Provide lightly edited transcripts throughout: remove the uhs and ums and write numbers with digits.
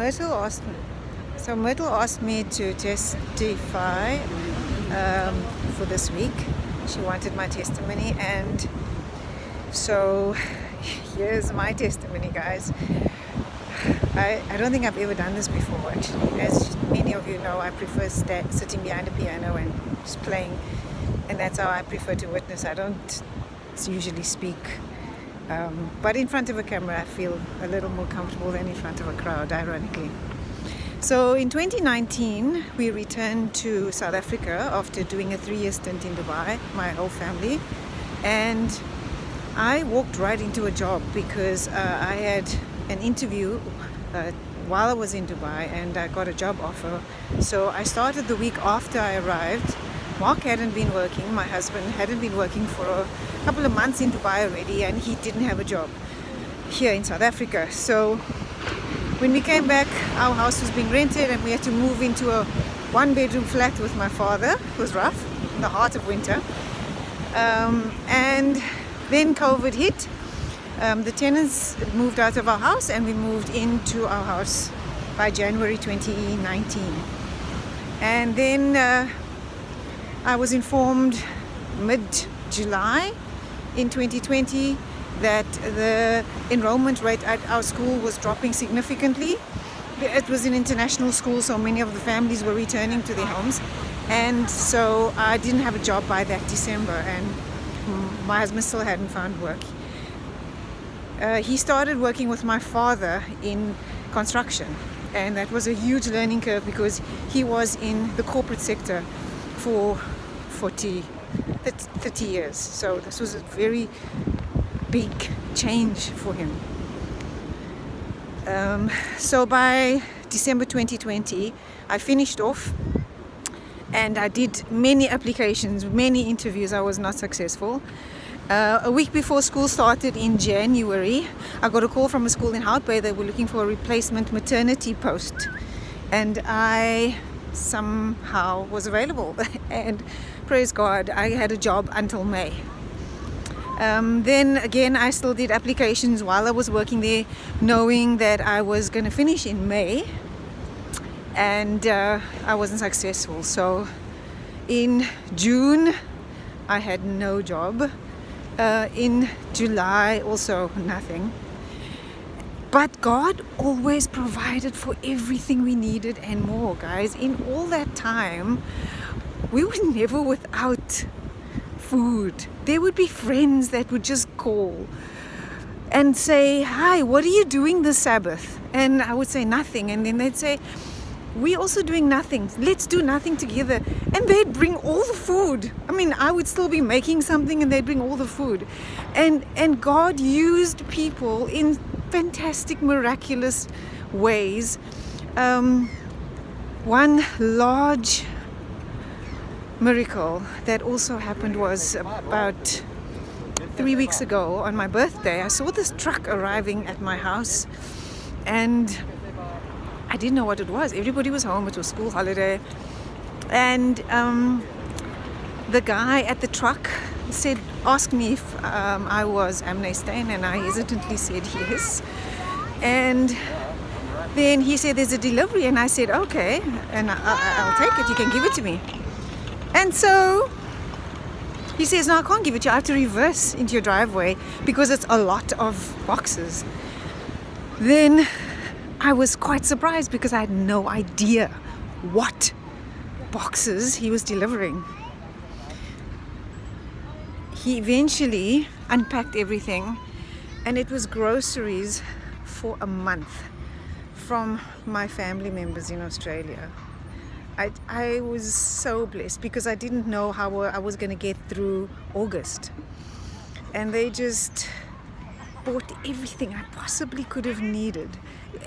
Myrtle asked me to testify for this week. She wanted my testimony, and so here's my testimony, guys. I don't think I've ever done this before, actually. As many of you know, I prefer sitting behind a piano and just playing, and that's how I prefer to witness. I don't usually speak, but in front of a camera I feel a little more comfortable than in front of a crowd, ironically. So in 2019 we returned to South Africa after doing a 3-year stint in Dubai, my whole family, and I walked right into a job because I had an interview while I was in Dubai, and I got a job offer. So I started the week after I arrived. Mark hadn't been working, my husband hadn't been working for a couple of months in Dubai already, and he didn't have a job here in South Africa. So when we came back, our house was being rented and we had to move into a 1-bedroom flat with my father. It was rough in the heart of winter, and then COVID hit. The tenants moved out of our house and we moved into our house by January 2019. And then I was informed mid-July in 2020 that the enrollment rate at our school was dropping significantly. It was an international school, so many of the families were returning to their homes. And so I didn't have a job by that December, and my husband still hadn't found work. He started working with my father in construction, and that was a huge learning curve because he was in the corporate sector for 30 years. So this was a very big change for him. So by December 2020, I finished off and I did many applications, many interviews. I was not successful. A week before school started in January, I got a call from a school in Hout Bay. They were looking for a replacement maternity post, and I somehow was available. And praise God, I had a job until May. Then again, I still did applications while I was working there, knowing that I was going to finish in May, and I wasn't successful. So in June, I had no job. In July, also nothing. But God always provided for everything we needed and more, guys. In all that time, we were never without food. There would be friends that would just call and say, "Hi, what are you doing this Sabbath?" And I would say nothing. And then they'd say, "We're also doing nothing. Let's do nothing together." And they'd bring all the food. I mean, I would still be making something and they'd bring all the food. And God used people in fantastic, miraculous ways. One large miracle that also happened was about 3 weeks ago on my birthday. I saw this truck arriving at my house, and I didn't know what it was. Everybody was home. It was school holiday. And the guy at the truck asked me if I was Amne Steyn, and I hesitantly said yes. And then he said, "There's a delivery." And I said, "Okay, and I'll take it. You can give it to me." And so he says, "No, I can't give it to you. I have to reverse into your driveway because it's a lot of boxes." Then I was quite surprised because I had no idea what boxes he was delivering. He eventually unpacked everything, and it was groceries for a month from my family members in Australia. I was so blessed because I didn't know how I was going to get through August. And they just bought everything I possibly could have needed.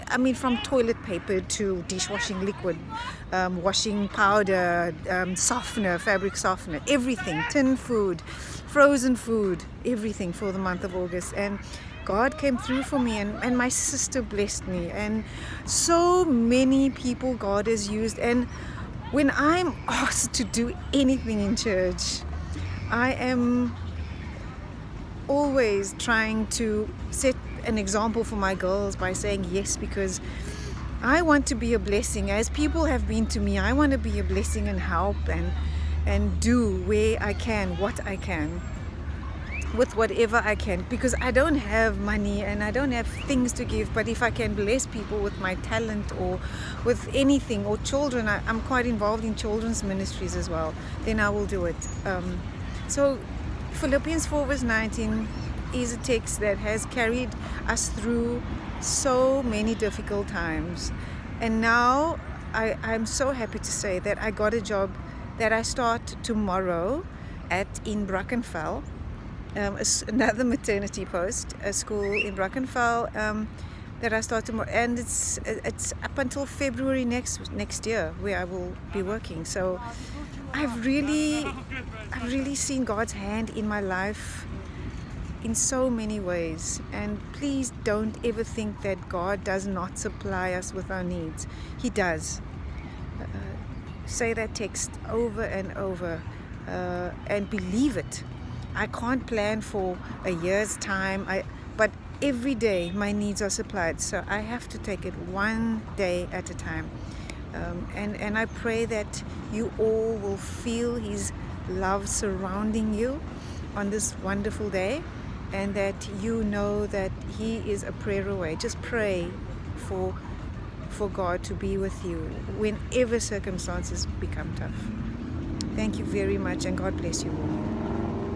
I mean, from toilet paper to dishwashing liquid, washing powder, softener, fabric softener, everything, tin food, frozen food, everything for the month of August. And God came through for me, and my sister blessed me, and so many people God has used. And when I'm asked to do anything in church, I am always trying to set an example for my girls by saying yes, because I want to be a blessing, as people have been to me. I want to be a blessing and help and do where I can, what I can, with whatever I can, because I don't have money and I don't have things to give. But if I can bless people with my talent or with anything, or children, I'm quite involved in children's ministries as well, then I will do it. So Philippians 4 verse 19 is a text that has carried us through so many difficult times, and now I'm so happy to say that I got a job that I start tomorrow in Brackenfell. Another maternity post, a school in Brackenfell, that I start tomorrow, and it's up until February next year where I will be working. So I've really seen God's hand in my life in so many ways. And please don't ever think that God does not supply us with our needs. He does. Say that text over and over, and believe it. I can't plan for a year's time, but every day my needs are supplied. So I have to take it one day at a time. And I pray that you all will feel His love surrounding you on this wonderful day, and that you know that He is a prayer away. Just pray for God to be with you whenever circumstances become tough. Thank you very much, and God bless you all.